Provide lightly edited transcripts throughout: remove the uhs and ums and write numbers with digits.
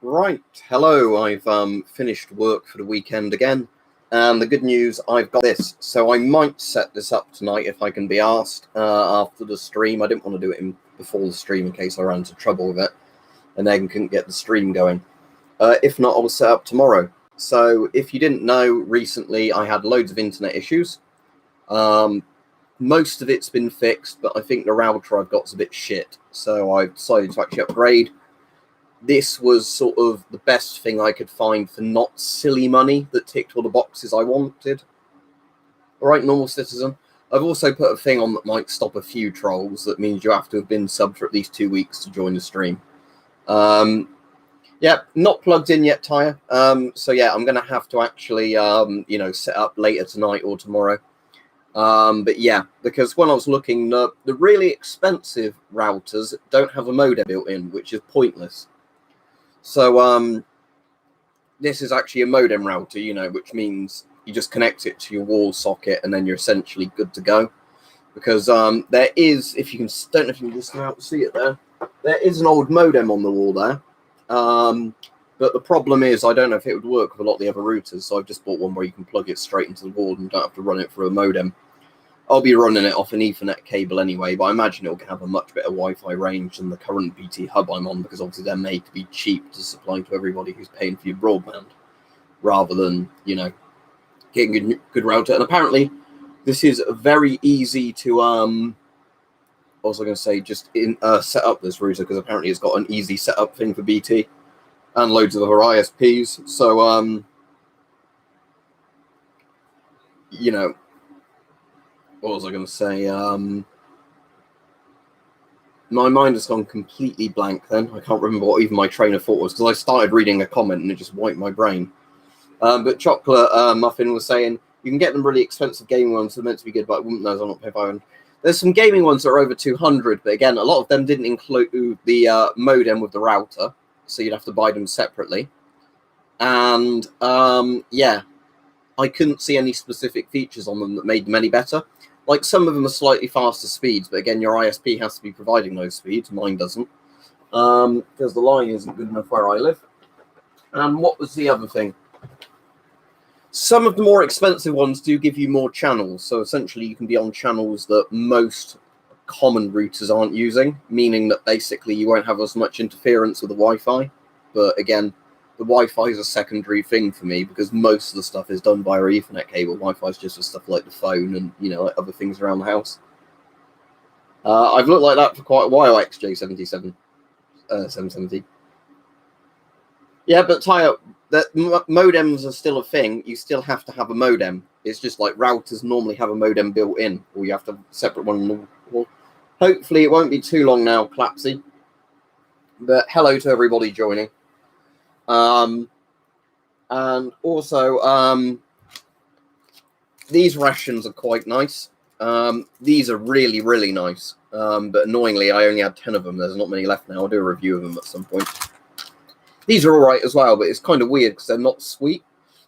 Right, hello, I've finished work for the weekend again, and the good news, I've got this, so I might set this up tonight if I can be asked after the stream. I didn't want to do it before the stream in case I ran into trouble with it, and then couldn't get the stream going. If not, I'll set up tomorrow. So, if you didn't know, recently I had loads of internet issues. Most of it's been fixed, but I think the router I've got is a bit shit, so I've decided to actually upgrade. This was sort of the best thing I could find for not silly money that ticked all the boxes I wanted. All right, normal citizen. I've also put a thing on that might stop a few trolls. That means you have to have been subbed for at least 2 weeks to join the stream. Yeah, not plugged in yet, Tyre. So yeah, I'm going to have to actually, set up later tonight or tomorrow. But yeah, because when I was looking, the really expensive routers don't have a modem built in, which is pointless. So this is actually a modem router, which means you just connect it to your wall socket and then you're essentially good to go. Because there is, if you can, don't know if you can just about see it there, there is an old modem on the wall there. But the problem is, I don't know if it would work with a lot of the other routers, so I've just bought one where you can plug it straight into the wall and don't have to run it through a modem. I'll be running it off an Ethernet cable anyway, but I imagine it'll have a much better Wi-Fi range than the current BT hub I'm on, because obviously they're made to be cheap to supply to everybody who's paying for your broadband, rather than, getting a good router. And apparently, this is very easy to, what was I going to say, just set up this router, because apparently it's got an easy setup thing for BT, and loads of other ISPs, so, what was I going to say? My mind has gone completely blank then. I can't remember what even my train of thought was, because I started reading a comment and it just wiped my brain. But Chocolate Muffin was saying, you can get them really expensive gaming ones that are meant to be good, but I wouldn't know, I'm not paying 500. There's some gaming ones that are over 200, but again, a lot of them didn't include the modem with the router, so you'd have to buy them separately. And, yeah, I couldn't see any specific features on them that made them any better. Like, some of them are slightly faster speeds, but again, your ISP has to be providing those speeds. Mine doesn't, because the line isn't good enough where I live. And what was the other thing? Some of the more expensive ones do give you more channels, so essentially you can be on channels that most common routers aren't using, meaning that basically you won't have as much interference with the Wi-Fi. But again, the Wi-Fi is a secondary thing for me, because most of the stuff is done via Ethernet cable. Wi-Fi is just for stuff like the phone and, like other things around the house. I've looked like that for quite a while, XJ77, 770. Yeah, but Tyre, modems are still a thing. You still have to have a modem. It's just like routers normally have a modem built in, or you have to have a separate one on the wall. Hopefully it won't be too long now, Clapsy. But hello to everybody joining. And also, these rations are quite nice. These are really, really nice. But annoyingly, I only had 10 of them. There's not many left now. I'll do a review of them at some point. These are all right as well, but it's kind of weird because they're not sweet.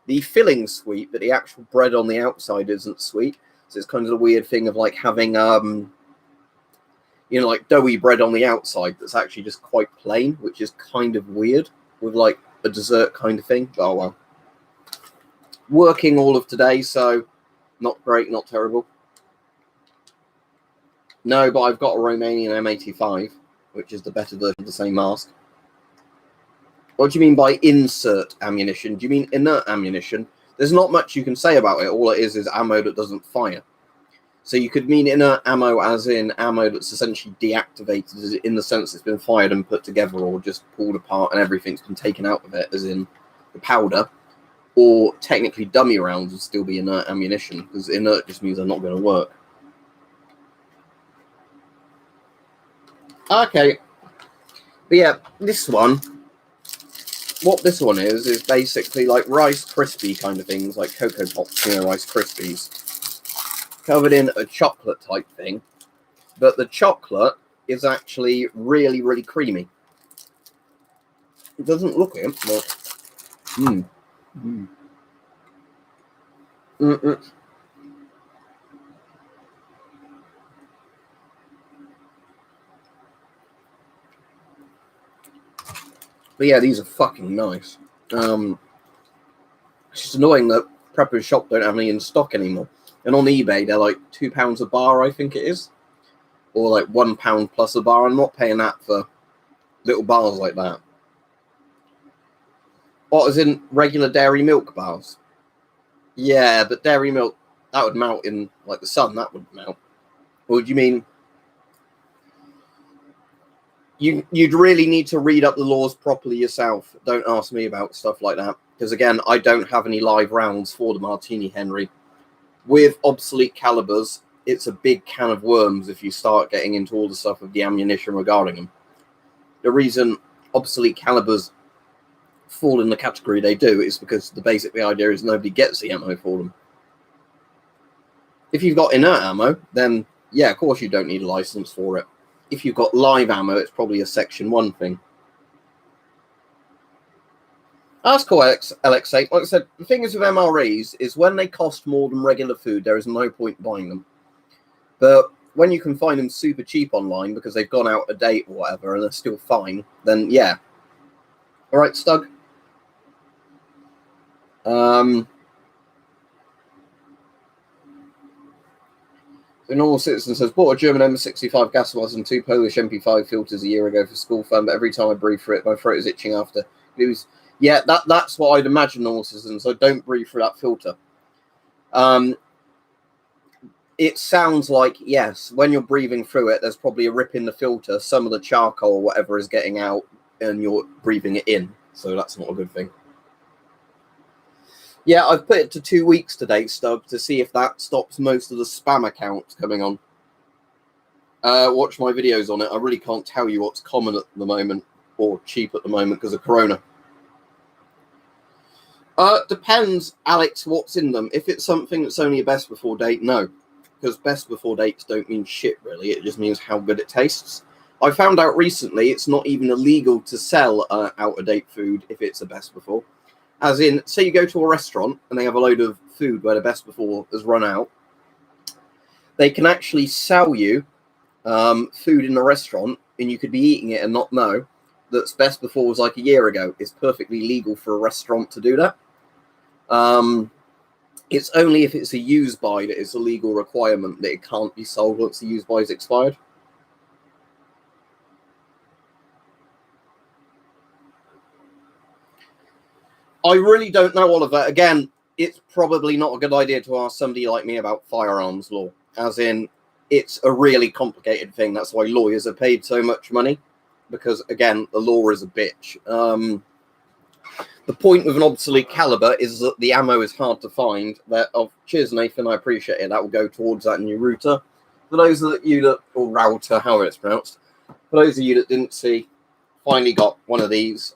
The filling's sweet, but the actual bread on the outside isn't sweet. So it's kind of the weird thing of like having, like doughy bread on the outside that's actually just quite plain, which is kind of weird with like a dessert kind of thing. Oh well. Working all of today, so not great, not terrible. No, but I've got a Romanian M85, which is the better version of the same mask. What do you mean by insert ammunition? Do you mean inert ammunition? There's not much you can say about it. All it is ammo that doesn't fire. So you could mean inert ammo as in ammo that's essentially deactivated, in the sense it's been fired and put together, or just pulled apart and everything's been taken out of it, as in the powder. Or technically dummy rounds would still be inert ammunition, because inert just means they're not going to work. Okay. But yeah, this one, what this one is basically like Rice Krispie kind of things, like Cocoa Pops, Rice Krispies, covered in a chocolate type thing. But the chocolate is actually really, really creamy. It doesn't look it, but... But yeah, these are fucking nice. It's just annoying that Prepper's Shop don't have any in stock anymore. And on eBay, they're like £2 a bar, I think it is. Or like £1 plus a bar. I'm not paying that for little bars like that. What, as in regular dairy milk bars? Yeah, but dairy milk, that would melt in like the sun, that would melt. Or do you mean you'd really need to read up the laws properly yourself? Don't ask me about stuff like that. Because again, I don't have any live rounds for the Martini Henry. With obsolete calibers, it's a big can of worms if you start getting into all the stuff of the ammunition regarding them. The reason obsolete calibers fall in the category they do is because the idea is nobody gets the ammo for them. If you've got inert ammo, then yeah, of course you don't need a license for it. If you've got live ammo, it's probably a Section 1 thing. That's cool, LX8. Like I said, the thing is with MREs is when they cost more than regular food, there is no point buying them. But when you can find them super cheap online because they've gone out of date or whatever and they're still fine, then yeah. All right, Stug. The normal citizen says, bought a German M65 gas mask and 2 Polish MP5 filters a year ago for school fun, but every time I breathe through it, my throat is itching after. Yeah, that's what I'd imagine, normal citizens. So don't breathe through that filter. It sounds like, yes, when you're breathing through it, there's probably a rip in the filter. Some of the charcoal or whatever is getting out and you're breathing it in. So that's not a good thing. Yeah, I've put it to 2 weeks today, Stub, to see if that stops most of the spam accounts coming on. Watch my videos on it. I really can't tell you what's common at the moment or cheap at the moment because of Corona. Depends, Alex, what's in them. If it's something that's only a best before date, no. Because best before dates don't mean shit, really. It just means how good it tastes. I found out recently it's not even illegal to sell out-of-date food if it's a best before. As in, say you go to a restaurant and they have a load of food where the best before has run out. They can actually sell you food in the restaurant and you could be eating it and not know that's best before was like a year ago. It's perfectly legal for a restaurant to do that. It's only if it's a use by that it's a legal requirement that it can't be sold once the use by is expired. I really don't know, Oliver. Again, it's probably not a good idea to ask somebody like me about firearms law, as in it's a really complicated thing. That's why lawyers are paid so much money, because, again, the law is a bitch. The point with an obsolete caliber is that the ammo is hard to find. Cheers, Nathan, I appreciate it. That will go towards that new router. For those of you that, or router, however it's pronounced, for those of you that didn't see, finally got one of these.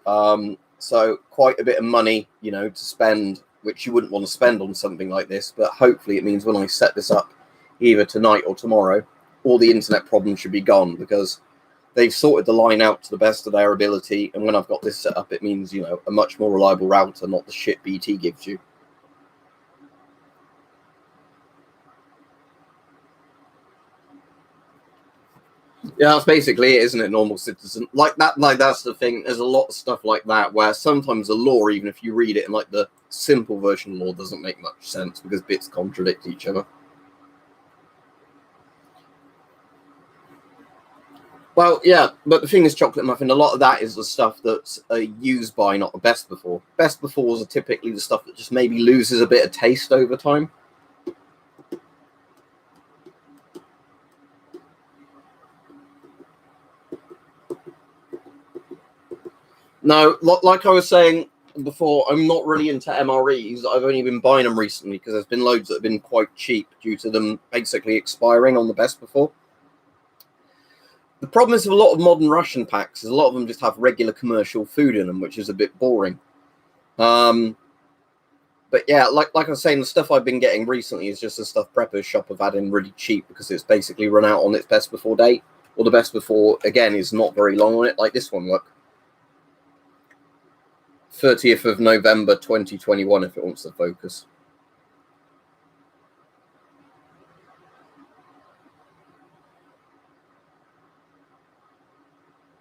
So quite a bit of money, to spend, which you wouldn't want to spend on something like this. But hopefully it means when I set this up, either tonight or tomorrow, all the internet problems should be gone because they've sorted the line out to the best of their ability. And when I've got this set up, it means, a much more reliable router, not the shit BT gives you. Yeah, that's basically it, isn't it, normal citizen? That's the thing. There's a lot of stuff like that where sometimes the law, even if you read it in like the simple version of law, doesn't make much sense because bits contradict each other. Well, yeah, but the thing is, chocolate muffin, a lot of that is the stuff that's used by, not a best before. Best befores are typically the stuff that just maybe loses a bit of taste over time. No, like I was saying before, I'm not really into MREs. I've only been buying them recently because there's been loads that have been quite cheap due to them basically expiring on the best before. The problem is with a lot of modern Russian packs is a lot of them just have regular commercial food in them, which is a bit boring. But yeah, like I was saying, the stuff I've been getting recently is just the stuff Prepper's Shop have had in really cheap because it's basically run out on its best before date. Or the best before, again, is not very long on it, like this one, look. 30th of November 2021, if it wants to focus.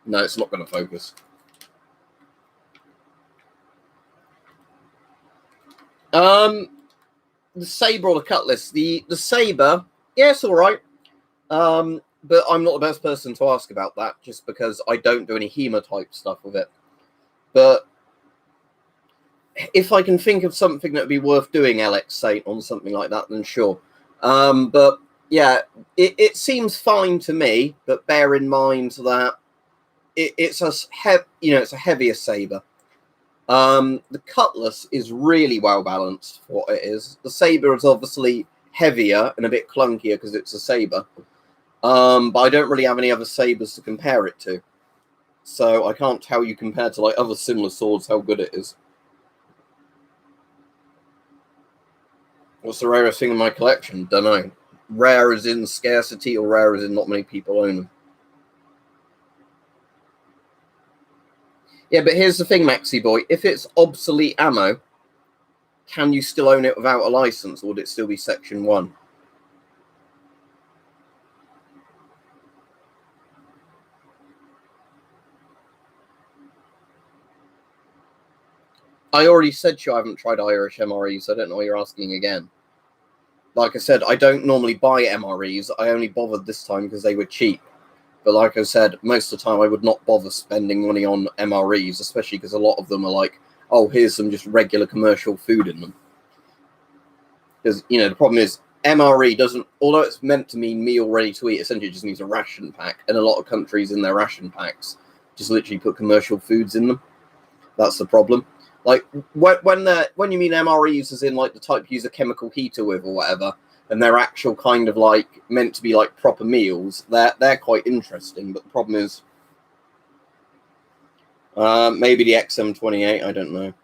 No, it's not going to focus. The saber or the cutlass? The saber, yeah, it's all right. But I'm not the best person to ask about that, just because I don't do any HEMA type stuff with it. But if I can think of something that would be worth doing, Alex Saint, on something like that, then sure. But yeah, it seems fine to me. But bear in mind that it's a heavier saber. The cutlass is really well balanced for what it is. The saber is obviously heavier and a bit clunkier because it's a saber. But I don't really have any other sabers to compare it to, so I can't tell you compared to like other similar swords how good it is. What's the rarest thing in my collection? Don't know. Rare as in scarcity, or rare as in not many people own them. Yeah, but here's the thing, Maxi boy. If it's obsolete ammo, can you still own it without a license, or would it still be Section 1? I already said to you I haven't tried Irish MREs, so I don't know why you're asking again. Like I said, I don't normally buy MREs. I only bothered this time because they were cheap. But like I said, most of the time I would not bother spending money on MREs, especially because a lot of them are like, oh, here's some just regular commercial food in them. Because, the problem is MRE doesn't, although it's meant to mean meal ready to eat, essentially it just means a ration pack. And a lot of countries in their ration packs just literally put commercial foods in them. That's the problem. Like when you mean MREs as in like the type you use a chemical heater with or whatever, and they're actual kind of like meant to be like proper meals, they're quite interesting. But the problem is maybe the XM28, I don't know.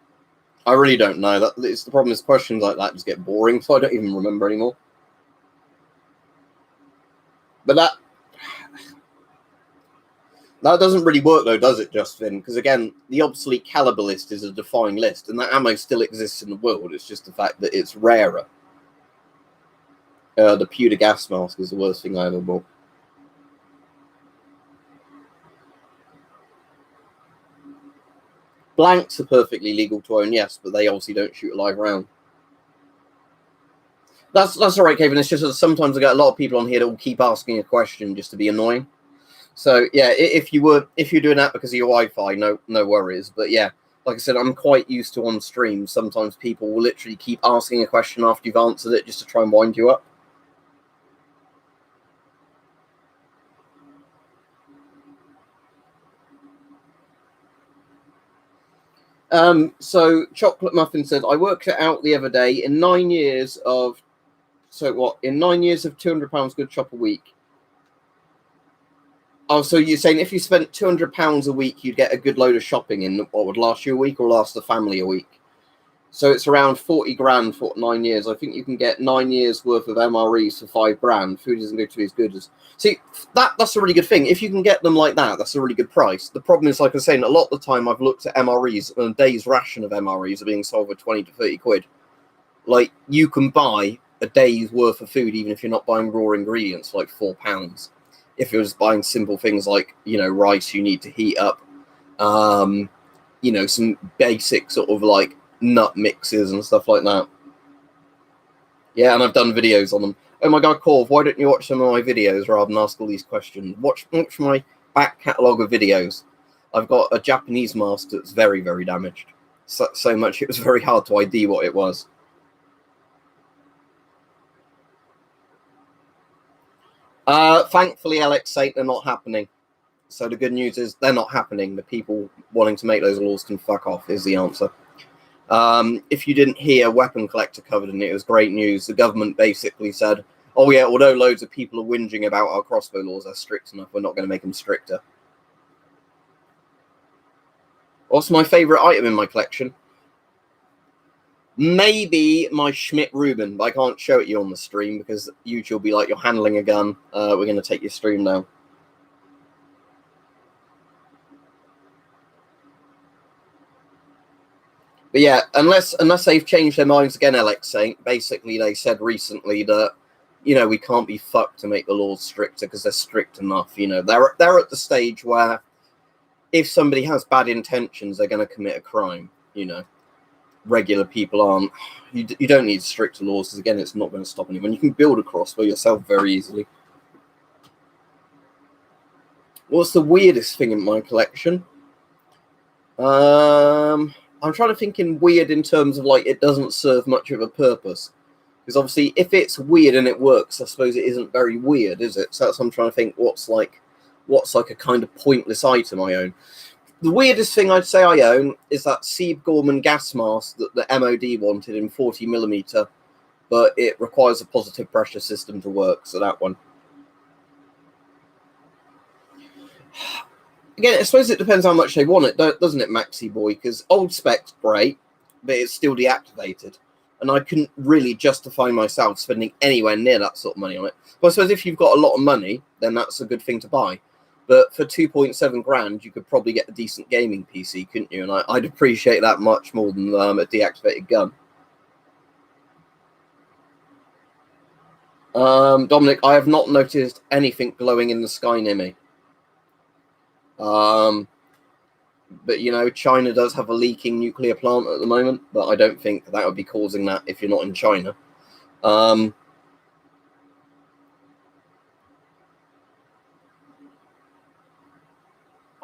I really don't know. It's the problem is questions like that just get boring, so I don't even remember anymore. But that doesn't really work, though, does it, Justin? Because, again, the obsolete caliber list is a defined list, and that ammo still exists in the world. It's just the fact that it's rarer. The pewter gas mask is the worst thing I ever bought. Blanks are perfectly legal to own, yes, but they obviously don't shoot a live round. That's all right, Kevin. It's just that sometimes I get a lot of people on here that will keep asking a question just to be annoying. So yeah, if you're doing that because of your Wi-Fi, no worries. But yeah, like I said, I'm quite used to on stream. Sometimes people will literally keep asking a question after you've answered it just to try and wind you up. So Chocolate Muffin said, I worked it out the other day. In 9 years of, in 9 years of £200 good shop a week. Oh, so you're saying if you spent £200 a week, you'd get a good load of shopping in what would last you a week or last the family a week? So it's around 40 grand for 9 years. I think you can get 9 years worth of MREs for 5 grand. Food isn't going to be as good as. See, that's a really good thing. If you can get them like that, that's a really good price. The problem is, like I was saying, a lot of the time I've looked at MREs and a day's ration of MREs are being sold for 20 to 30 quid. Like, you can buy a day's worth of food even if you're not buying raw ingredients for like £4. If you're just buying simple things like, rice you need to heat up, some basic sort of like nut mixes and stuff like that. Yeah, and I've done videos on them. Oh my god, Corv, why don't you watch some of my videos rather than ask all these questions? Watch my back catalogue of videos. I've got a Japanese mask that's very, very damaged. So much it was very hard to ID what it was. Thankfully, Alex Saint, they're not happening. So the good news is they're not happening. The people wanting to make those laws can fuck off is the answer. If you didn't hear Weapon Collector covered in it, it was great news. The government basically said, oh yeah, although loads of people are whinging about our crossbow laws are strict enough, we're not going to make them stricter. What's my favourite item in my collection? Maybe my Schmidt-Rubin, but I can't show it you on the stream because YouTube will be like, you're handling a gun. We're going to take your stream down. But yeah, unless they've changed their minds again, Alex Saint, basically they said recently that, we can't be fucked to make the laws stricter because they're strict enough. They're at the stage where if somebody has bad intentions, they're going to commit a crime, regular people aren't. You don't need stricter laws, because again, it's not going to stop anyone. You can build a crossbow yourself very easily. What's the weirdest thing in my collection? I'm trying to think in weird in terms of like it doesn't serve much of a purpose. Because obviously, if it's weird and it works, I suppose it isn't very weird, is it? So that's what I'm trying to think. What's like a kind of pointless item I own? The weirdest thing I'd say I own is that Sieb Gorman gas mask that the MOD wanted in 40mm, but it requires a positive pressure system to work. So that one. Again, I suppose it depends how much they want it, doesn't it, Maxi Boy? Because old spec's great, but it's still deactivated. And I couldn't really justify myself spending anywhere near that sort of money on it. But I suppose if you've got a lot of money, then that's a good thing to buy. But for 2.7 grand, you could probably get a decent gaming PC, couldn't you? And I'd appreciate that much more than a deactivated gun. Dominic, I have not noticed anything glowing in the sky near me. But, you know, China does have a leaking nuclear plant at the moment, but I don't think that would be causing that if you're not in China.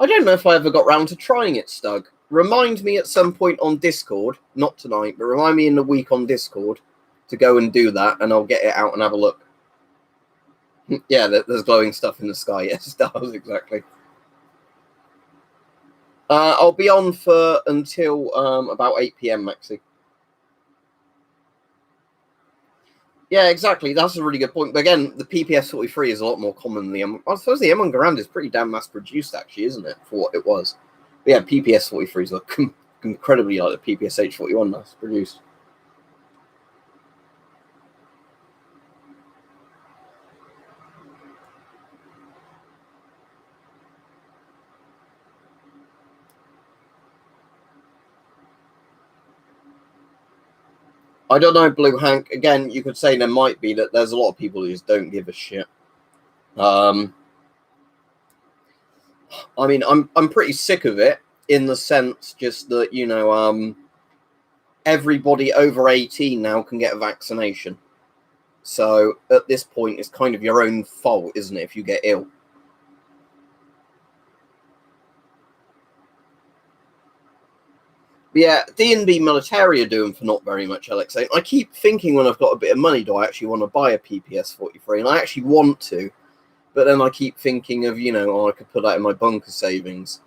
I don't know if I ever got round to trying it, Stug. Remind me at some point on Discord, not tonight, but remind me in the week on Discord to go and do that, and I'll get it out and have a look. Yeah, there's glowing stuff in the sky. Yes, stars, exactly. I'll be on for until about 8 p.m, Maxi. Yeah, exactly. That's a really good point. But again, the PPS 43 is a lot more common than the M. I suppose the M1 Garand is pretty damn mass produced, actually, isn't it, for what it was? But yeah, PPS 43s look incredibly like the PPS H41 mass produced. I don't know, Blue Hank. Again, you could say there might be that there's a lot of people who just don't give a shit. I mean, I'm pretty sick of it in the sense just that, you know, everybody over 18 now can get a vaccination. So at this point, it's kind of your own fault, isn't it, if you get ill? Yeah, D&B Military are doing for not very much, Alex. I keep thinking when I've got a bit of money, do I actually want to buy a PPS 43? And I actually want to, but then I keep thinking of, you know, I could put that in my bunker savings.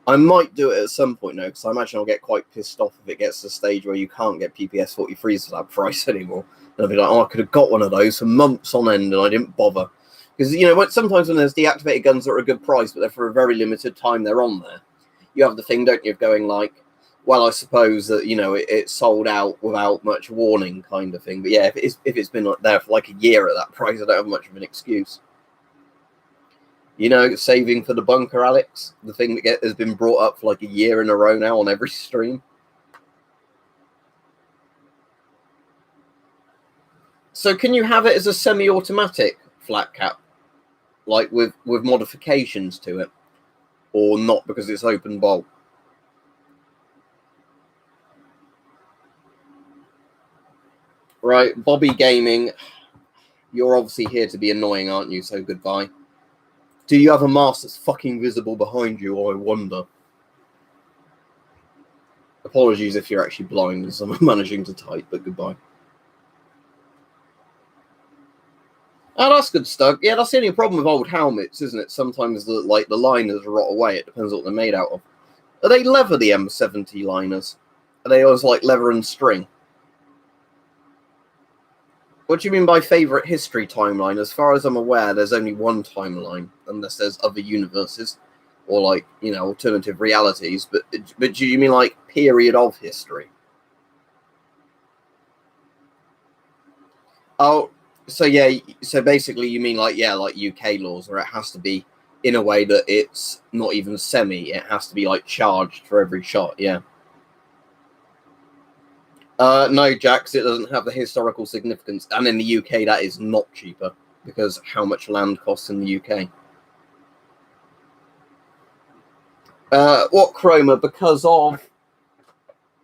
I might do it at some point now, because I imagine I'll get quite pissed off if it gets to the stage where you can't get PPS 43s for that price anymore. And I'll be like, oh, I could have got one of those for months on end, and I didn't bother. Because, you know, sometimes when there's deactivated guns that are a good price, but they're for a very limited time, they're on there. You have the thing, don't you, of going like, well, I suppose that, you know, it's sold out without much warning kind of thing. But yeah, if it's been there for like a year at that price, I don't have much of an excuse. You know, saving for the bunker, Alex, the thing that has been brought up for like a year in a row now on every stream. So can you have it as a semi-automatic flat cap, like with modifications to it, or not because it's open bolt? Right, Bobby Gaming, you're obviously here to be annoying, aren't you? So goodbye. Do you have a mask that's fucking visible behind you, I wonder? Apologies if you're actually blind as I'm managing to type, but goodbye. Oh, that's good stuff. Yeah, that's the only problem with old helmets, isn't it? Sometimes the liners rot away. It depends what they're made out of. Are they leather, the M70 liners? Are they always like leather and string? What do you mean by favourite history timeline? As far as I'm aware, there's only one timeline, unless there's other universes or, like, you know, alternative realities. But do you mean like period of history? Oh, so yeah. So basically, you mean like, yeah, like UK laws, where it has to be in a way that it's not even semi. It has to be like charged for every shot. Yeah. No, Jax, it doesn't have the historical significance. And in the UK, that is not cheaper because how much land costs in the UK. What chroma? Because of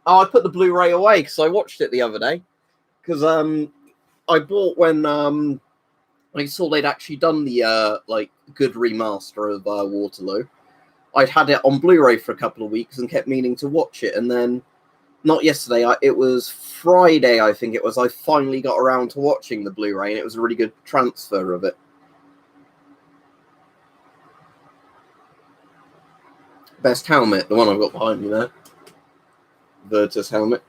Oh, I put the Blu-ray away because I watched it the other day. Because I bought when I saw they'd actually done the like good remaster of Waterloo. I'd had it on Blu-ray for a couple of weeks and kept meaning to watch it, and then not yesterday. It was Friday, I think it was. I finally got around to watching the Blu-ray, and it was a really good transfer of it. Best helmet, the one I've got behind me there, Virtus helmet.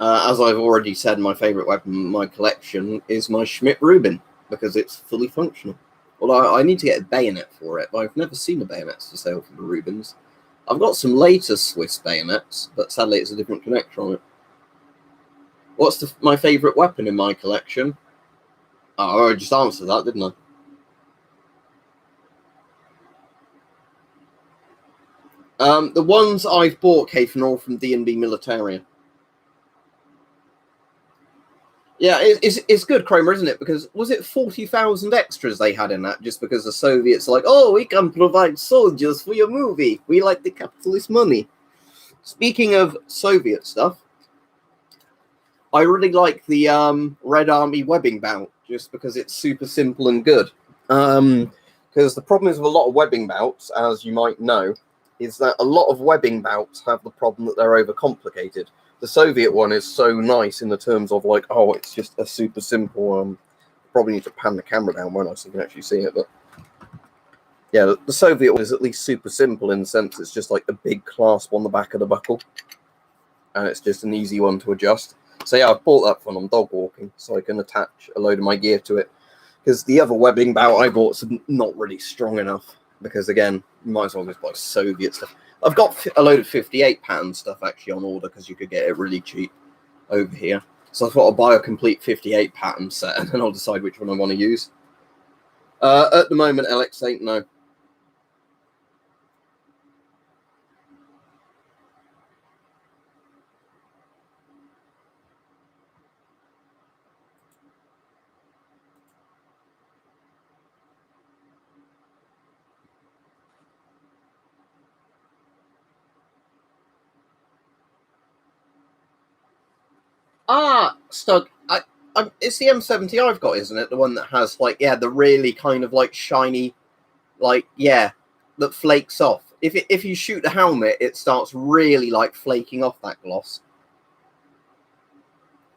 As I've already said, my favourite weapon in my collection is my Schmidt Rubin, because it's fully functional. Well, I need to get a bayonet for it, but I've never seen a bayonet for sale for the Rubins. I've got some later Swiss bayonets, but sadly it's a different connector on it. What's my favourite weapon in my collection? Oh, I just answered that, didn't I? The ones I've bought, Kafen, are all from D&B Militaria. Yeah, it's good, Kramer, isn't it? Because was it 40,000 extras they had in that just because the Soviets are like, oh, we can provide soldiers for your movie. We like the capitalist money. Speaking of Soviet stuff, I really like the Red Army webbing bout just because it's super simple and good. Because the problem is with a lot of webbing bouts, as you might know, is that a lot of webbing bouts have the problem that they're overcomplicated. The Soviet one is so nice in the terms of like, oh, it's just a super simple. Probably need to pan the camera down when so you can actually see it, but yeah, the Soviet one is at least super simple in the sense it's just like a big clasp on the back of the buckle, and it's just an easy one to adjust. So yeah, I've bought that when I'm dog walking, so I can attach a load of my gear to it. Because the other webbing bout I bought's not really strong enough. Because again, you might as well just buy Soviet stuff. I've got a load of 58 pattern stuff actually on order because you could get it really cheap over here. So I thought I'll buy a complete 58 pattern set and then I'll decide which one I want to use. At the moment, LX8, no. Stug. It's the M70 I've got, isn't it? The one that has like, yeah, the really kind of like shiny, like, yeah, that flakes off. If you shoot the helmet, it starts really like flaking off that gloss.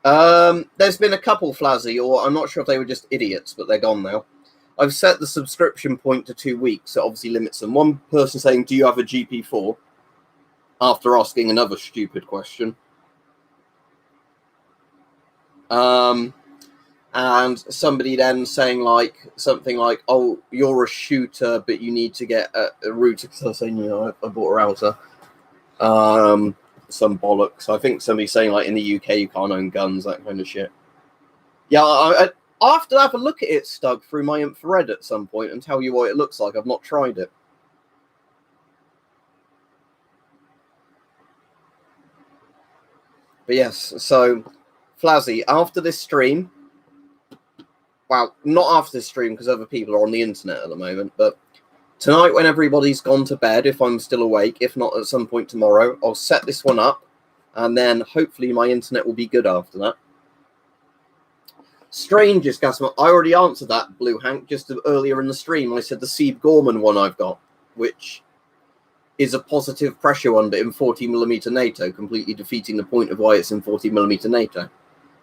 There's been a couple Flazzy, or I'm not sure if they were just idiots, but they're gone now. I've set the subscription point to 2 weeks, so it obviously limits them. One person saying, do you have a GP4? After asking another stupid question. And somebody then saying like something like, oh, you're a shooter, but you need to get a router, because I was saying, you know, I bought a router. Some bollocks. I think somebody saying like in the UK you can't own guns, that kind of shit. Yeah, I'll have to have a look at it, Stug, through my infrared at some point and tell you what it looks like. I've not tried it. But yes, so Flazzy, after this stream, well, not after this stream because other people are on the internet at the moment, but tonight when everybody's gone to bed, if I'm still awake, if not at some point tomorrow, I'll set this one up and then hopefully my internet will be good after that. Strangest gas. I already answered that, Blue Hank, just earlier in the stream. I said the Sieb Gorman one I've got, which is a positive pressure one, but in 40mm NATO, completely defeating the point of why it's in 40mm NATO.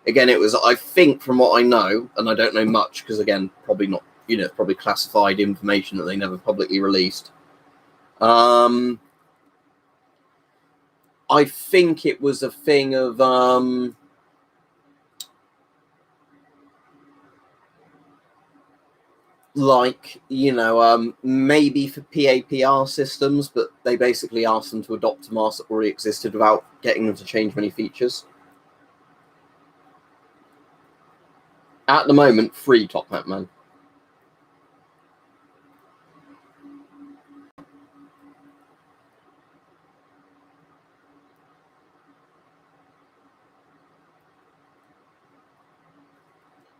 Again, it was, I think, from what I know, and I don't know much, because again, probably not, you know, probably classified information that they never publicly released. I think it was a thing of, like, you know, maybe for PAPR systems, but they basically asked them to adopt a mask that already existed without getting them to change many features. At the moment, free Top Hat Man.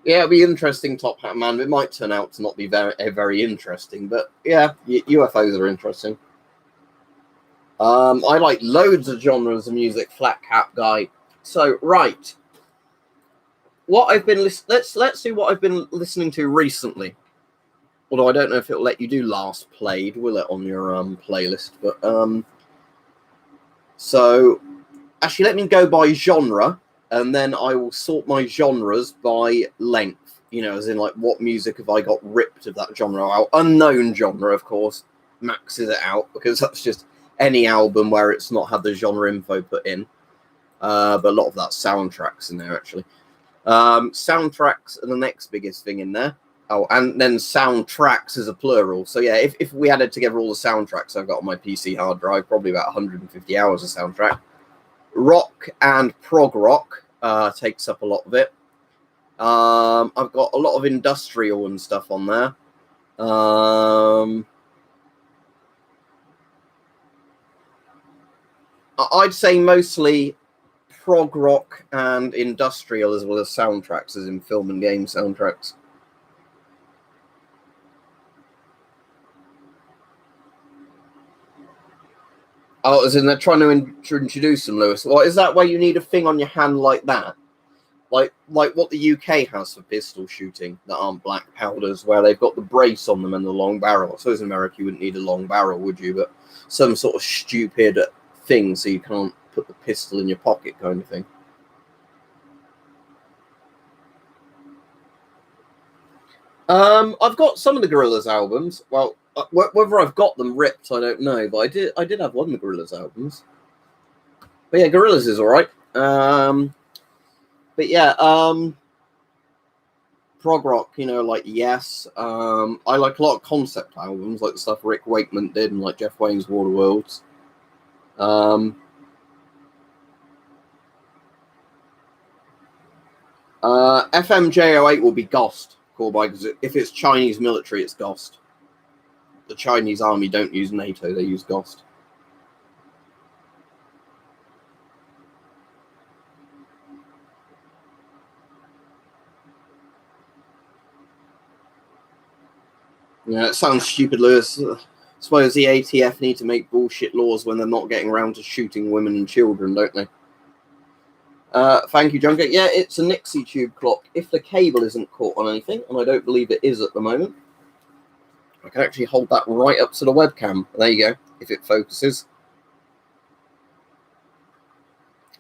Yeah, it'll be interesting, Top Hat Man. It might turn out to not be very interesting, but yeah, UFOs are interesting. I like loads of genres of music, Flat Cap guy. So right, what I've been let's see what I've been listening to recently. Although I don't know if it'll let you do last played, will it, on your playlist? But so actually, let me go by genre, and then I will sort my genres by length. You know, as in like what music have I got ripped of that genre out? Unknown genre, of course, maxes it out because that's just any album where it's not had the genre info put in. But a lot of that soundtracks in there actually. Soundtracks are the next biggest thing in there. Oh, and then soundtracks is a plural. So yeah, if we added together all the soundtracks I've got on my PC hard drive, probably about 150 hours of soundtrack. Rock and prog rock takes up a lot of it. I've got a lot of industrial and stuff on there. I'd say mostly prog rock and industrial as well as soundtracks, as in film and game soundtracks. Oh, as in they're trying to introduce them, Lewis. Well, is that why you need a thing on your hand like that? Like what the UK has for pistol shooting that aren't black powders, where they've got the brace on them and the long barrel. I suppose in America you wouldn't need a long barrel, would you? But some sort of stupid thing so you can't put the pistol in your pocket kind of thing. I've got some of the Gorillaz albums. Well, whether I've got them ripped, I don't know. But I did have one of the Gorillaz albums. But yeah, Gorillaz is all right. But yeah, prog rock, you know, like Yes. I like a lot of concept albums, like the stuff Rick Wakeman did, and like Jeff Wayne's War of Worlds. FMJ08 will be Ghost, called by, because if it's Chinese military, it's Ghost. The Chinese army don't use NATO; they use Ghost. Yeah, it sounds stupid, Lewis. I suppose the ATF need to make bullshit laws when they're not getting around to shooting women and children, don't they? Thank you, Junker. Yeah, it's a Nixie tube clock. If the cable isn't caught on anything, and I don't believe it is at the moment, I can actually hold that right up to the webcam. There you go, if it focuses.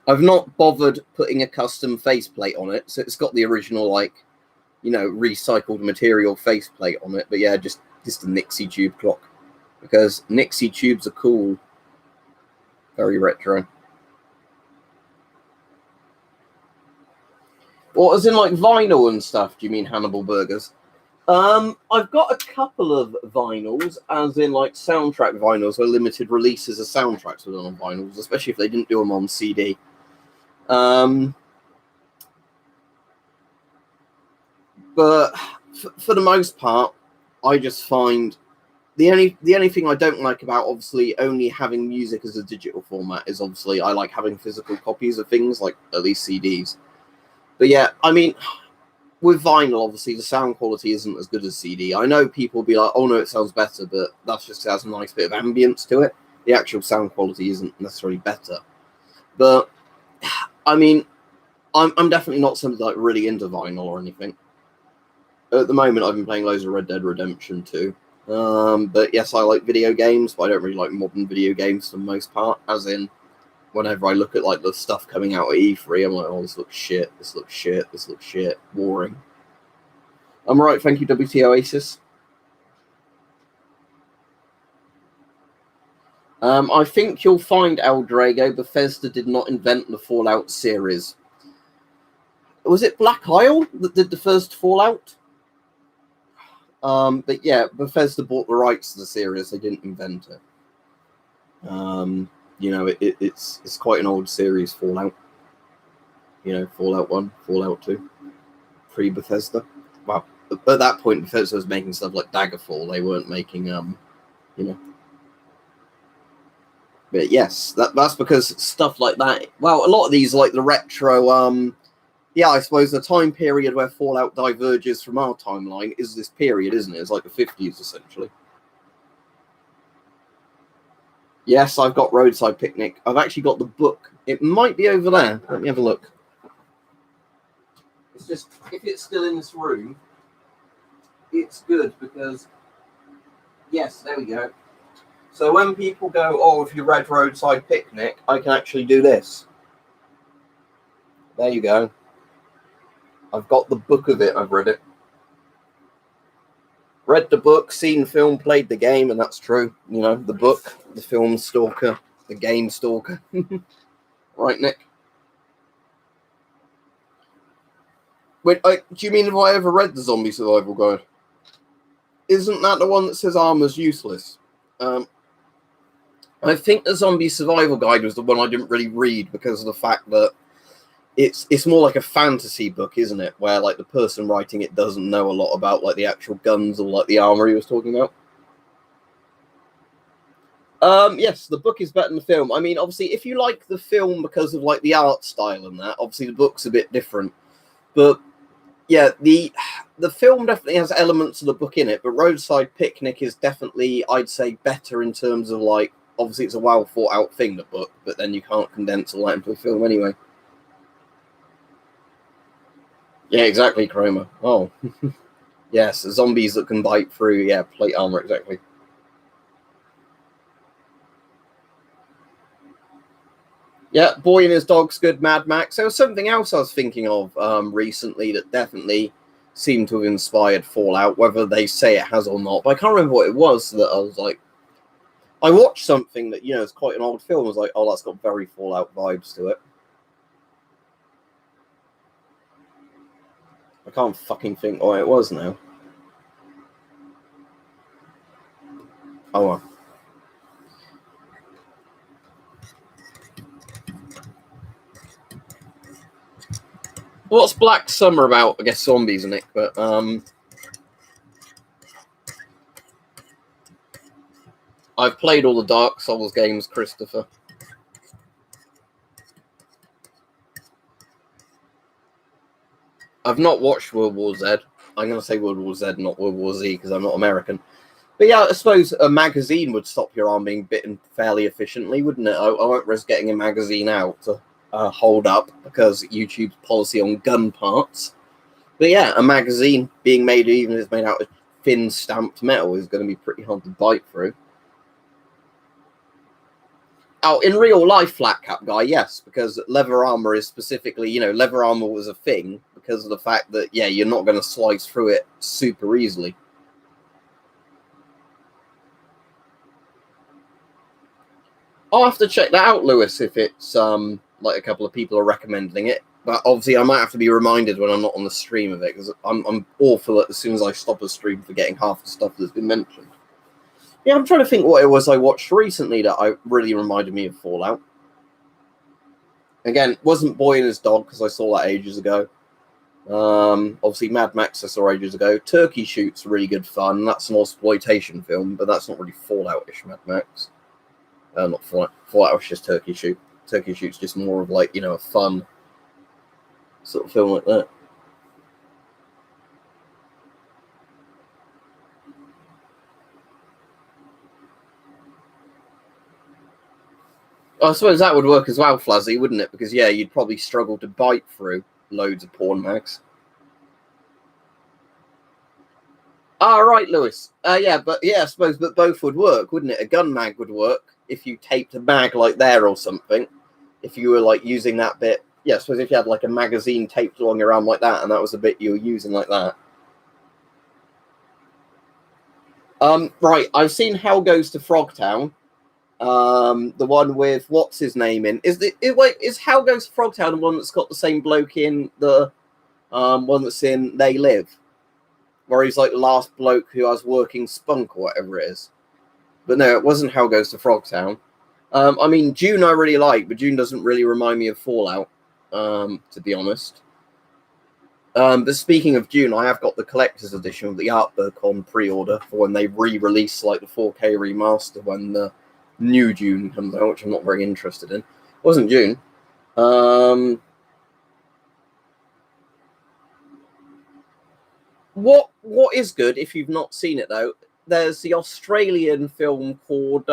I've not bothered putting a custom faceplate on it, so it's got the original, like, you know, recycled material faceplate on it. But yeah, just a Nixie tube clock, because Nixie tubes are cool. Very retro. Well, as in like vinyl and stuff, do you mean Hannibal Burgers? I've got a couple of vinyls, as in like soundtrack vinyls, where limited releases of soundtracks were done on vinyls, especially if they didn't do them on CD. But for the most part, I just find the only thing I don't like about obviously only having music as a digital format is obviously I like having physical copies of things, like at least CDs. But yeah, I mean, with vinyl, obviously the sound quality isn't as good as CD. I know people will be like, "Oh no, it sounds better," but that's just has a nice bit of ambience to it. The actual sound quality isn't necessarily better. But I mean, I'm definitely not somebody like really into vinyl or anything. At the moment, I've been playing loads of Red Dead Redemption 2. But yes, I like video games, but I don't really like modern video games for the most part. As in, whenever I look at like the stuff coming out at E3, I'm like, oh, this looks shit, this looks shit, this looks shit, boring. I'm right, thank you, WT Oasis. I think you'll find, El Drago, Bethesda did not invent the Fallout series. Was it Black Isle that did the first Fallout? But yeah, Bethesda bought the rights to the series. They didn't invent it. You know, it's quite an old series, Fallout. You know, Fallout 1, Fallout 2, pre-Bethesda. Well, at that point, Bethesda was making stuff like Daggerfall. They weren't making, you know. But yes, that's because stuff like that. Well, a lot of these, like the retro, yeah, I suppose the time period where Fallout diverges from our timeline is this period, isn't it? It's like the 50s, essentially. Yes, I've got Roadside Picnic. I've actually got the book. It might be over there. Let me have a look. It's just, if it's still in this room, it's good because, yes, there we go. So when people go, oh, if you read Roadside Picnic, I can actually do this. There you go. I've got the book of it. I've read it. Read the book, seen film, played the game, and that's true. You know, the book, the film stalker, the game stalker. Right, Nick? Wait, do you mean if I ever read the Zombie Survival Guide? Isn't that the one that says armor's useless? I think the Zombie Survival Guide was the one I didn't really read because of the fact that it's more like a fantasy book, isn't it? Where like the person writing it doesn't know a lot about like the actual guns or like the armor he was talking about. Yes, the book is better than the film. I mean, obviously, if you like the film because of like the art style and that, obviously the book's a bit different. But yeah, the film definitely has elements of the book in it, but Roadside Picnic is definitely, I'd say, better in terms of like, obviously it's a well thought out thing, the book, but then you can't condense all that into a film anyway. Yeah, exactly, Chroma. Oh, yes, zombies that can bite through, yeah, plate armor, exactly. Yeah, Boy and His Dog's good, Mad Max. There was something else I was thinking of recently that definitely seemed to have inspired Fallout, whether they say it has or not. But I can't remember what it was that I was like, I watched something that, you know, it's quite an old film. I was like, oh, that's got very Fallout vibes to it. I can't fucking think what it was now. Oh, well. What's Black Summer about? I guess zombies, Nick, but I've played all the Dark Souls games, Christopher. I've not watched World War Z. I'm going to say World War Z, not World War Z, because I'm not American. But yeah, I suppose a magazine would stop your arm being bitten fairly efficiently, wouldn't it? I won't risk getting a magazine out to hold up because YouTube's policy on gun parts. But yeah, a magazine being made, even if it's made out of thin stamped metal, is going to be pretty hard to bite through. Oh, in real life, Flat Cap guy, yes, because leather armor is specifically, you know, leather armor was a thing because of the fact that, yeah, you're not going to slice through it super easily. I'll have to check that out, Lewis, if it's like a couple of people are recommending it. But obviously, I might have to be reminded when I'm not on the stream of it because I'm awful at as soon as I stop a stream forgetting half the stuff that's been mentioned. Yeah, I'm trying to think what it was I watched recently that I really reminded me of Fallout. Again, wasn't Boy and His Dog because I saw that ages ago. Obviously, Mad Max I saw ages ago. Turkey Shoot's really good fun. That's an exploitation film, but that's not really Fallout-ish Mad Max. Not Fallout. Fallout is just Turkey Shoot. Turkey Shoot's just more of like, you know, a fun sort of film like that. I suppose that would work as well, Flazzy, wouldn't it? Because yeah, you'd probably struggle to bite through loads of porn mags. Ah, right, Lewis. Yeah, but yeah, I suppose that both would work, wouldn't it? A gun mag would work if you taped a mag like there or something. If you were like using that bit, yeah, I suppose if you had like a magazine taped along your arm like that, and that was the bit you were using like that. Right, I've seen Hell Goes to Frogtown. The one with what's his name in is Hell Goes to Frogtown the one that's got the same bloke in the one that's in They Live, where he's like the last bloke who has working spunk or whatever it is. But no, it wasn't Hell Goes to Frogtown. I mean, June I really like, but June doesn't really remind me of Fallout, to be honest. But speaking of June, I have got the collector's edition of the art book on pre-order for when they re-release like the 4K remaster when the new June comes out, which I'm not very interested in. It wasn't June. What is good if you've not seen it though? There's the Australian film called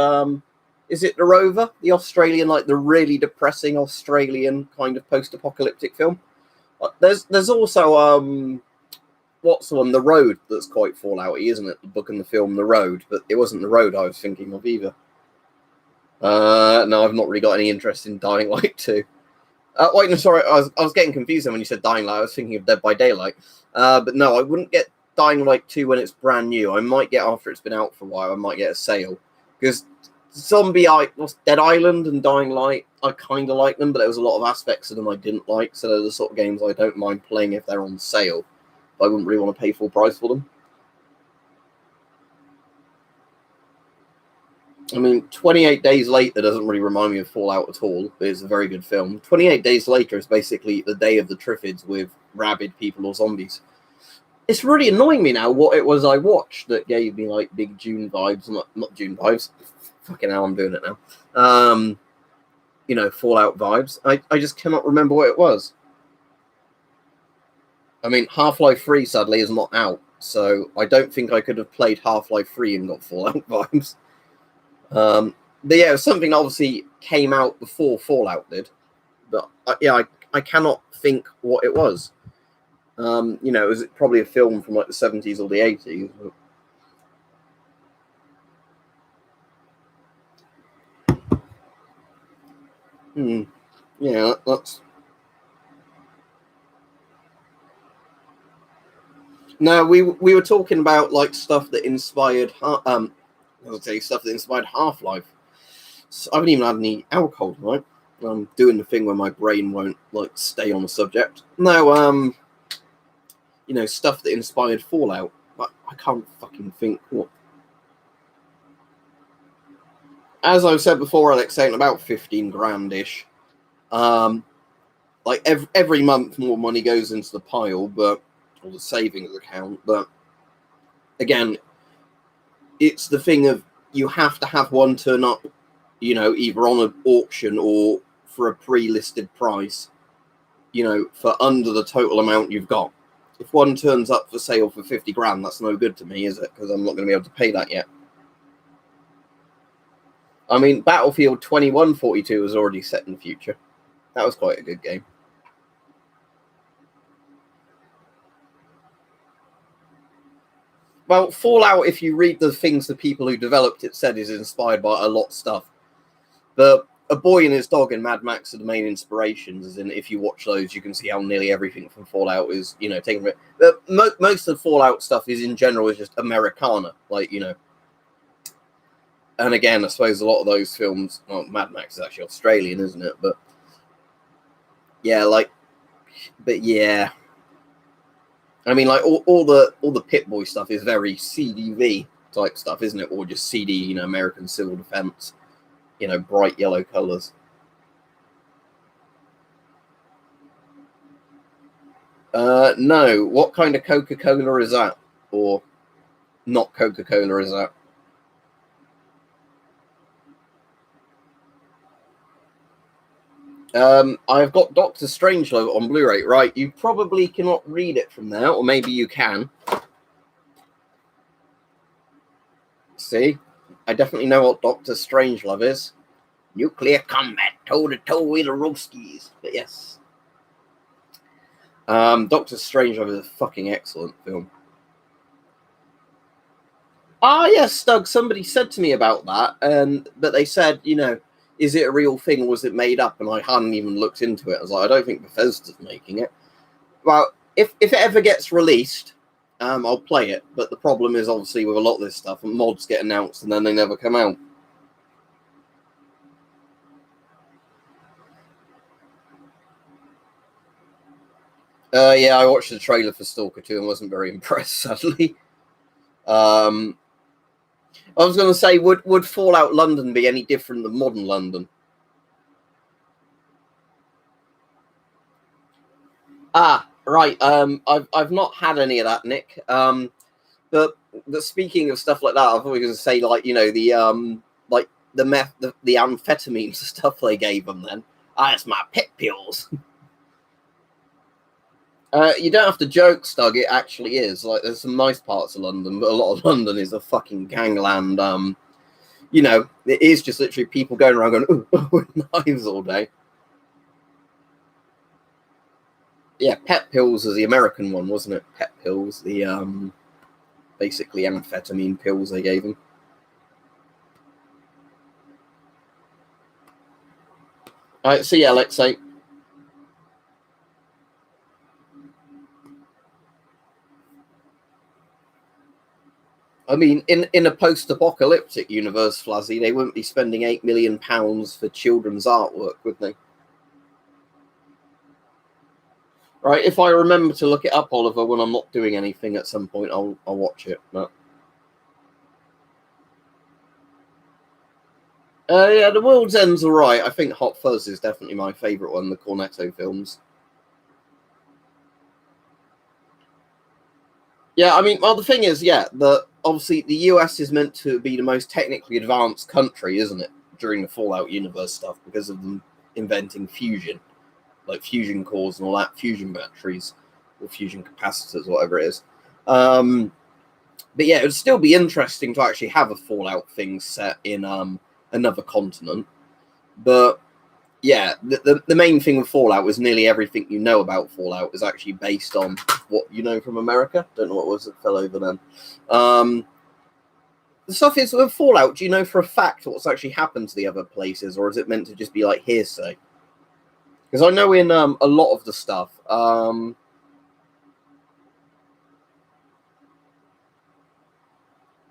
Is it The Rover, the Australian, like the really depressing Australian kind of post-apocalyptic film? There's also what's the one, The Road, that's quite Fallout-y, isn't it? The book and the film, The Road, but it wasn't The Road I was thinking of either. No, I've not really got any interest in Dying Light 2. Wait, no, sorry, I was getting confused then when you said Dying Light. I was thinking of Dead by Daylight. But no, I wouldn't get Dying Light 2 when it's brand new. I might get after it's been out for a while. I might get a sale. Because Dead Island and Dying Light, I kind of like them, but there was a lot of aspects of them I didn't like. So they're the sort of games I don't mind playing if they're on sale. But I wouldn't really want to pay full price for them. I mean, 28 Days Later doesn't really remind me of Fallout at all, but it's a very good film. 28 Days Later is basically the Day of the Triffids with rabid people or zombies. It's really annoying me now what it was I watched that gave me, like, big June vibes. Not June vibes. Fucking hell, I'm doing it now. You know, Fallout vibes. I just cannot remember what it was. I mean, Half-Life 3, sadly, is not out, so I don't think I could have played Half-Life 3 and got Fallout vibes. But yeah, it was something that obviously came out before Fallout did. But yeah, I cannot think what it was. You know, it was probably a film from like the 70s or the 80s. Yeah, that's... No, we were talking about like stuff that inspired stuff that inspired Half-Life. So I haven't even had any alcohol, right? I'm doing the thing where my brain won't like stay on the subject. No, you know, stuff that inspired Fallout. But I can't fucking think what. As I've said before, Alex, saying about 15 grand-ish. Like every month more money goes into the pile, but or the savings account. But again, it's the thing of you have to have one turn up, you know, either on an auction or for a pre-listed price, you know, for under the total amount you've got. If one turns up for sale for 50 grand, that's no good to me, is it? Because I'm not going to be able to pay that yet. I mean, Battlefield 2142 was already set in the future. That was quite a good game. Well, Fallout, if you read the things the people who developed it said, is inspired by a lot of stuff. But A Boy and His Dog and Mad Max are the main inspirations, as in if you watch those, you can see how nearly everything from Fallout is, you know, taken. But most of the Fallout stuff is, in general, is just Americana, like, you know. And again, I suppose a lot of those films, well, Mad Max is actually Australian, isn't it? But yeah, like, but yeah. I mean, like all the Pip-Boy stuff is very CDV type stuff, isn't it? Or just CD, you know, American Civil Defense, you know, bright yellow colors. No. What kind of Coca-Cola is that? Or not Coca-Cola is that? I've got Doctor Strangelove on Blu-ray. Right, you probably cannot read it from there, or maybe you can. See? I definitely know what Doctor Strangelove is. Nuclear combat, toe-to-toe with the Ruskies. But yes. Doctor Strangelove is a fucking excellent film. Ah, yes, Doug, somebody said to me about that, but they said, you know, is it a real thing or was it made up? And I hadn't even looked into it. I was like, I don't think Bethesda's making it. Well, if it ever gets released, I'll play it. But the problem is, obviously, with a lot of this stuff, mods get announced and then they never come out. Yeah, I watched the trailer for Stalker 2 and wasn't very impressed, sadly. I was going to say, would Fallout London be any different than modern London? Ah, right. I've not had any of that, Nick. But speaking of stuff like that, I thought we were going to say, like, you know, the like the amphetamines stuff they gave them. Then, it's my pet pills. You don't have to joke, Stug. It actually is. Like, there's some nice parts of London, but a lot of London is a fucking gangland. you know, it is just literally people going around going, ooh, with knives all day. Yeah, pet pills is the American one, wasn't it? Pet pills, the basically amphetamine pills they gave him. All right, see ya, Alexei. I mean, in a post-apocalyptic universe, Flazzy, they wouldn't be spending £8 million for children's artwork, would they? Right, if I remember to look it up, Oliver, when I'm not doing anything at some point, I'll watch it. But yeah, The World's End's alright. I think Hot Fuzz is definitely my favourite one, the Cornetto films. Yeah, I mean, well, the thing is, yeah, obviously the US is meant to be the most technically advanced country, isn't it, during the Fallout universe stuff, because of them inventing fusion, like fusion cores and all that, fusion batteries, or fusion capacitors, whatever it is. But yeah, it would still be interesting to actually have a Fallout thing set in another continent. But yeah, the main thing with Fallout is nearly everything you know about Fallout is actually based on what you know from America. Don't know what was that fell over then. The stuff is with Fallout, do you know for a fact what's actually happened to the other places, or is it meant to just be like hearsay? Because I know in a lot of the stuff,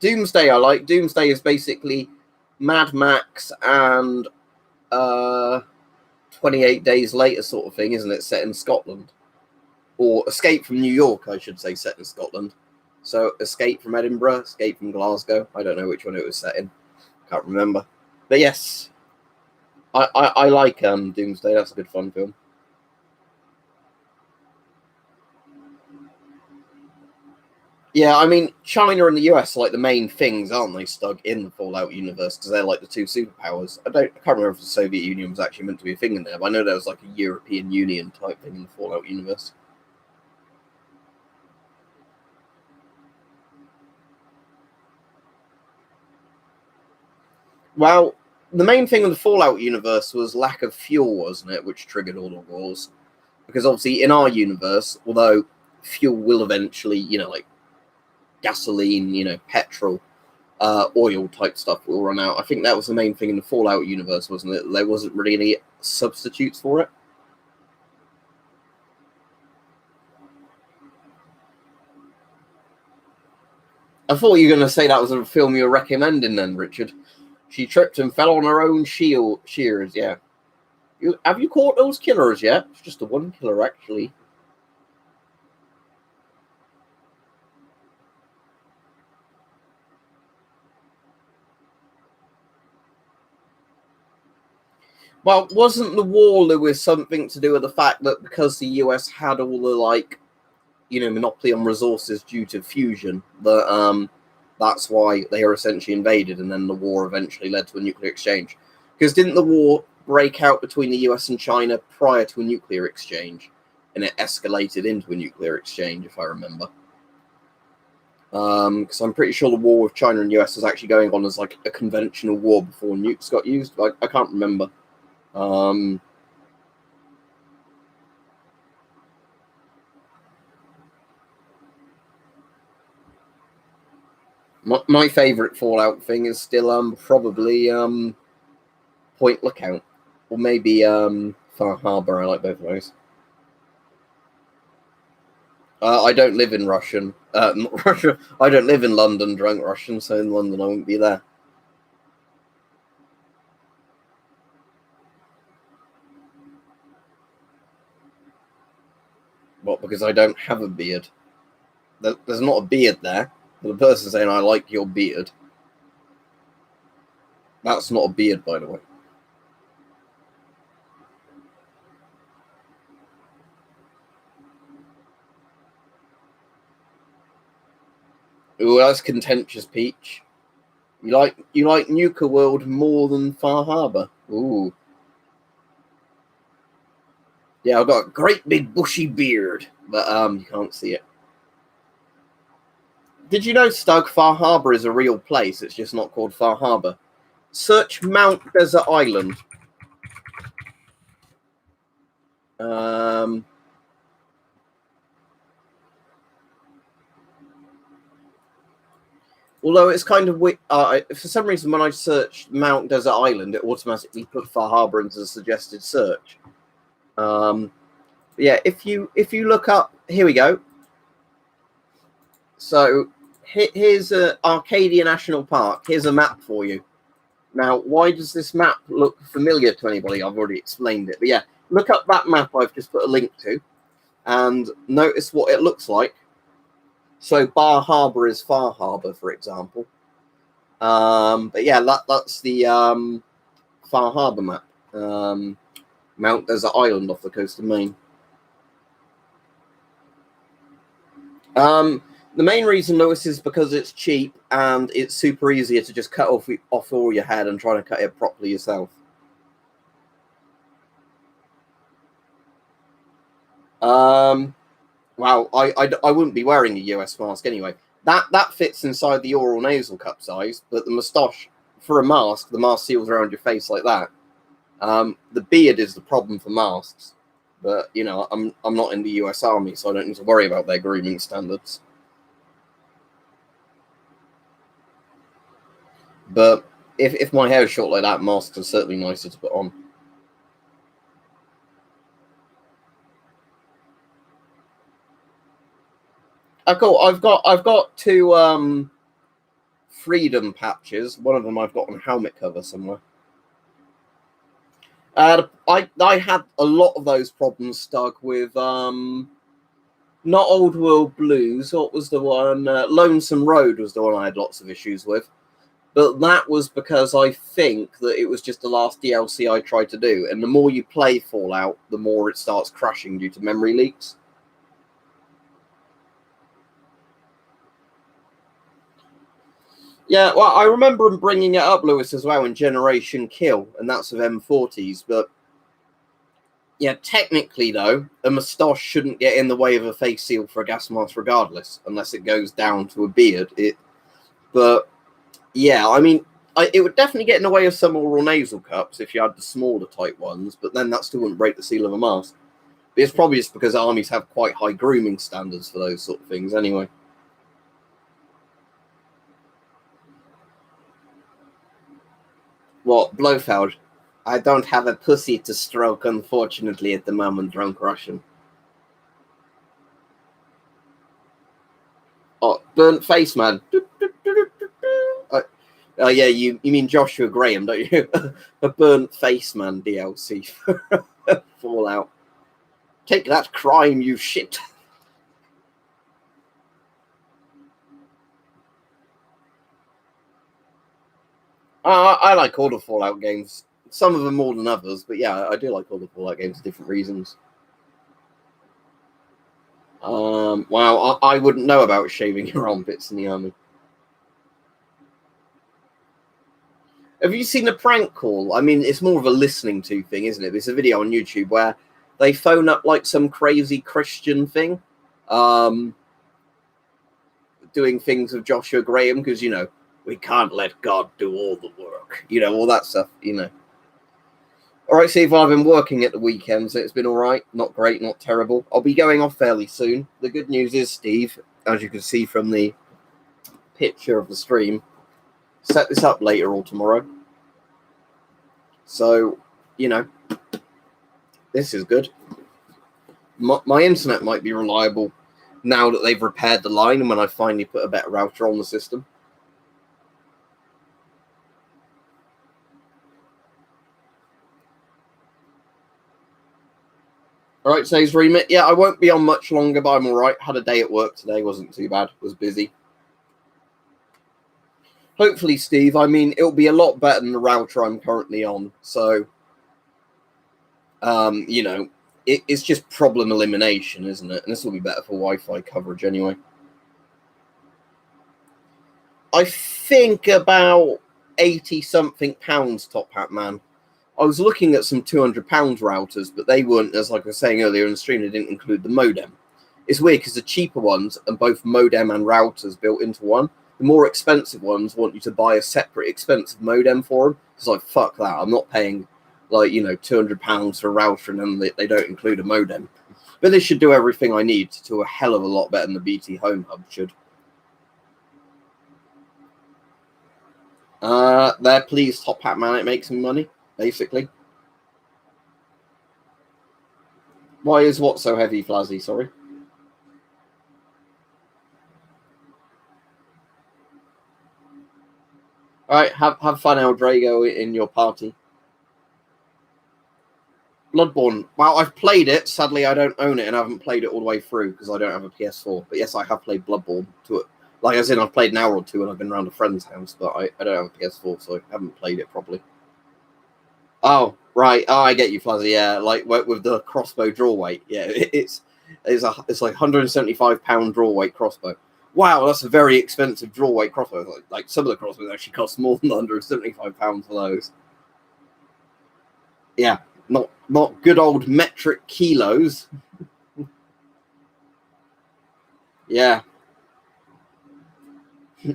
Doomsday I like. Doomsday is basically Mad Max and 28 Days Later sort of thing, isn't it? Set in Scotland. Or Escape from New York, I should say, set in Scotland. So Escape from Edinburgh, Escape from Glasgow. I don't know which one it was set in. Can't remember. But yes, I like Doomsday. That's a good fun film. Yeah, I mean, China and the US are like the main things, aren't they, stuck in the Fallout universe, because they're like the two superpowers. I can't remember if the Soviet Union was actually meant to be a thing in there, but I know there was like a European Union type thing in the Fallout universe. Well, the main thing in the Fallout universe was lack of fuel, wasn't it, which triggered all the wars? Because obviously in our universe, although fuel will eventually, like gasoline, petrol, oil type stuff will run out. I think that was the main thing in the Fallout universe, wasn't it? There wasn't really any substitutes for it. I thought you were going to say that was a film you were recommending then, Richard. She tripped and fell on her own shears, yeah. Have you caught those killers yet? It's just the one killer, actually. Well, wasn't the war, Lewis, something to do with the fact that because the US had all the, monopoly on resources due to fusion, that's why they were essentially invaded, and then the war eventually led to a nuclear exchange? Because didn't the war break out between the US and China prior to a nuclear exchange? And it escalated into a nuclear exchange, if I remember. Because I'm pretty sure the war with China and US was actually going on as like a conventional war before nukes got used. I can't remember. My favorite Fallout thing is still probably Point Lookout, or maybe Far Harbor. I like both of those. I don't live in Russian. Not Russia. I don't live in London, drunk Russian. So in London, I won't be there. What? Because I don't have a beard. There's not a beard there. The person saying I like your beard. That's not a beard, by the way. Ooh, that's contentious, Peach. You like Nuka World more than Far Harbor? Ooh. Yeah, I've got a great big bushy beard, but you can't see it. Did you know, Stug, Far Harbor is a real place? It's just not called Far Harbor. Search Mount Desert Island. Although it's kind of for some reason when I searched Mount Desert Island, it automatically put Far Harbor into the suggested search. Yeah, if you look up, here we go. So here's Arcadia National Park. Here's a map for you. Now, why does this map look familiar to anybody? I've already explained it, but yeah, look up that map I've just put a link to, and notice what it looks like. So Bar Harbor is Far Harbor, for example. But yeah, that's the Far Harbor map. Mount Desert Island off the coast of Maine. The main reason, Lewis, is because it's cheap and it's super easier to just cut off all your head and try to cut it properly yourself. Well, I wouldn't be wearing a US mask anyway. That fits inside the oral nasal cup size, but the moustache, for a mask, the mask seals around your face like that. The beard is the problem for masks. But, you know, I'm not in the US Army, so I don't need to worry about their grooming standards. But if my hair is short like that, masks are certainly nicer to put on. Cool. I've got two freedom patches. One of them I've got on a helmet cover somewhere. I had a lot of those problems stuck with not Old World Blues. What was the one? Lonesome Road was the one I had lots of issues with. But that was because I think that it was just the last DLC I tried to do. And the more you play Fallout, the more it starts crashing due to memory leaks. Yeah, well, I remember him bringing it up, Lewis, as well in Generation Kill, and that's of M40s. But yeah, technically, though, a moustache shouldn't get in the way of a face seal for a gas mask regardless, unless it goes down to a beard. But yeah, I mean, it would definitely get in the way of some oral nasal cups if you had the smaller type ones, but then that still wouldn't break the seal of a mask. But it's probably just because armies have quite high grooming standards for those sort of things anyway. What, Blofeld? I don't have a pussy to stroke, unfortunately, at the moment, drunk Russian. Oh, burnt face man. Oh yeah, you mean Joshua Graham, don't you? A burnt face man DLC for Fallout. Take that, crime, you shit. I like all the Fallout games. Some of them more than others, but yeah, I do like all the Fallout games for different reasons. Wow, I wouldn't know about shaving your armpits in the army. Have you seen a prank call? I mean, it's more of a listening to thing, isn't it? It's a video on YouTube where they phone up like some crazy Christian thing, doing things with Joshua Graham because, you know, we can't let God do all the work. You know, all that stuff, you know. All right, Steve, I've been working at the weekend, so it's been all right. Not great, not terrible. I'll be going off fairly soon. The good news is, Steve, as you can see from the picture of the stream, set this up later or tomorrow. So, you know, this is good. My internet might be reliable now that they've repaired the line and when I finally put a better router on the system. All right, today's remit. Yeah, I won't be on much longer, but I'm all right. Had a day at work today. Wasn't too bad. Was busy. Hopefully, Steve, I mean, it'll be a lot better than the router I'm currently on. So, you know, it's just problem elimination, isn't it? And this will be better for Wi-Fi coverage anyway. I think about 80-something pounds, Top Hat Man. I was looking at some £200 routers, but they weren't, as like I was saying earlier in the stream, they didn't include the modem. It's weird because the cheaper ones and both modem and routers built into one The more expensive ones want you to buy a separate expensive modem for them. It's like, fuck that. I'm not paying like, you know, £200 for a router and then they don't include a modem. But this should do everything I need to do a hell of a lot better than the BT Home Hub should. There, please, Top Hat Man, it makes me money, basically. Why is what so heavy, Flazzy? Sorry. All right, have fun, Eldrago, in your party. Bloodborne. Well, I've played it. Sadly, I don't own it, and I haven't played it all the way through because I don't have a PS4. But yes, I have played Bloodborne to it. Like as in, I've played an hour or two, and I've been around a friend's house, but I don't have a PS4, so I haven't played it properly. Oh, right. Oh, I get you, Flazzy. Yeah, like with the crossbow draw weight. Yeah, it's like £175 draw weight crossbow. Wow, that's a very expensive draw weight crossbow. Like some of the crossbows actually cost more than £175 for those. Yeah, not good old metric kilos. Yeah.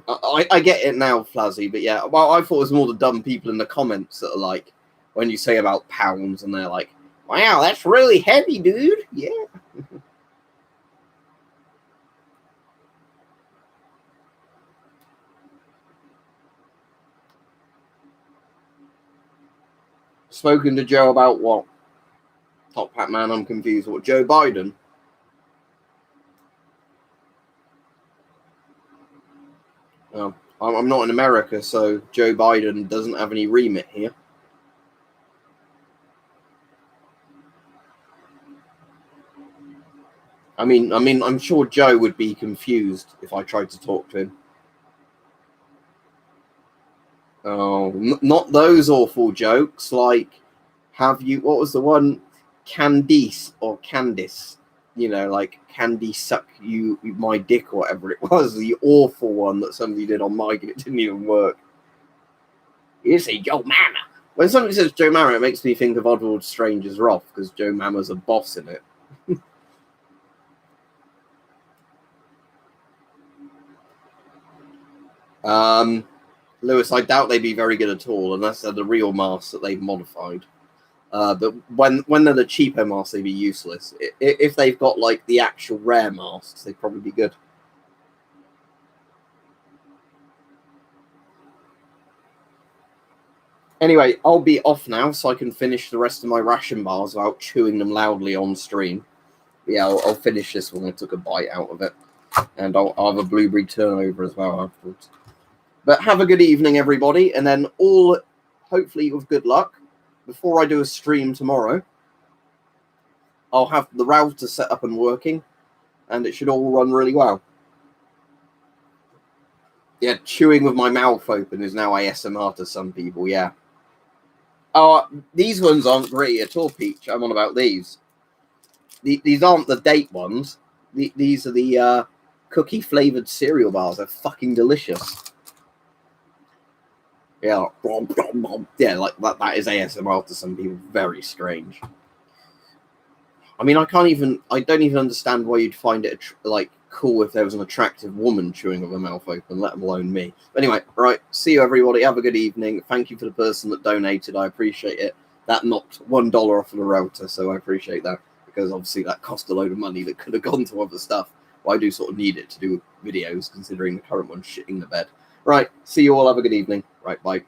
I get it now, Flazzy, but yeah, well, I thought it was more the dumb people in the comments that are like, when you say about pounds, and they're like, wow, that's really heavy, dude. Yeah. Spoken to Joe about what? Top Hat Man, I'm confused. What, Joe Biden? Oh, I'm not in America, so Joe Biden doesn't have any remit here. I mean, I'm sure Joe would be confused if I tried to talk to him. Oh, not those awful jokes. Like, have you? What was the one? Candice or Candice? You know, like Candy suck you my dick or whatever it was. The awful one that somebody did on mic and it didn't even work. You say Joe Mama. When somebody says Joe Mama, it makes me think of Oswald Stranger's Wrath because Joe Mama's a boss in it. Lewis, I doubt they'd be very good at all unless they're the real masks that they've modified. But when they're the cheaper masks, they'd be useless. If they've got like the actual rare masks, they'd probably be good. Anyway, I'll be off now so I can finish the rest of my ration bars without chewing them loudly on stream. Yeah, I'll finish this one. I took a bite out of it. And I'll have a blueberry turnover as well afterwards. But have a good evening, everybody. And then all, hopefully with good luck, before I do a stream tomorrow, I'll have the router set up and working. And it should all run really well. Yeah, chewing with my mouth open is now ASMR to some people, yeah. Oh, these ones aren't great at all, Peach. I'm on about these. These aren't the date ones. These are the cookie-flavored cereal bars. They're fucking delicious. Yeah, yeah, like that is ASMR to some people. Very strange. I mean, I don't even understand why you'd find it like cool if there was an attractive woman chewing with her mouth open, let alone me. But anyway, right, see you everybody. Have a good evening. Thank you for the person that donated. I appreciate it. That knocked $1 off of the router, so I appreciate that because obviously that cost a load of money that could have gone to other stuff. Well, I do sort of need it to do videos, considering the current one's shitting the bed. Right, see you all. Have a good evening. Right, bye.